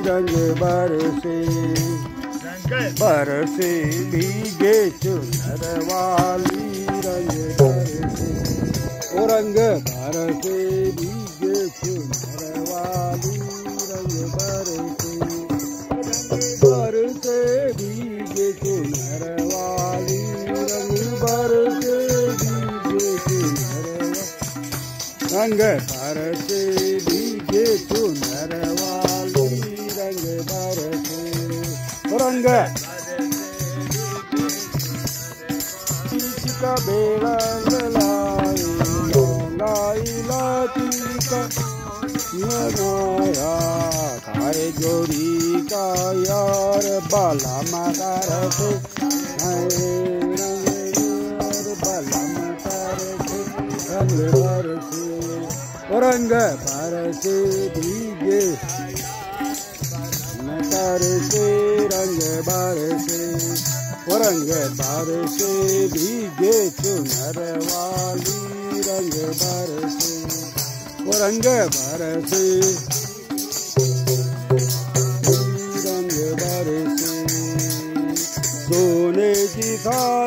रंग बरसे बरसे भीगे चुनर वाली रंग बरसे ओ रंग बरसे भीगे चुनर वाली रंग बरसे बरसे भीगे चुनर वाली रंग बरसे भीगे चुनर रंग बरसे भीगे चुनर वाली रंग बरसे रंग का बेड़ा लाई लाती का मनाया खाए जोड़ी का यार बाला मकार थे बाला मकार थे रंग बरसे रंग बरसे भीगे बरसे रंग बरसे रंग बरसे भीगे चुनर वाली रंग बरसे रंग बरसे रंग बरसे सोने की था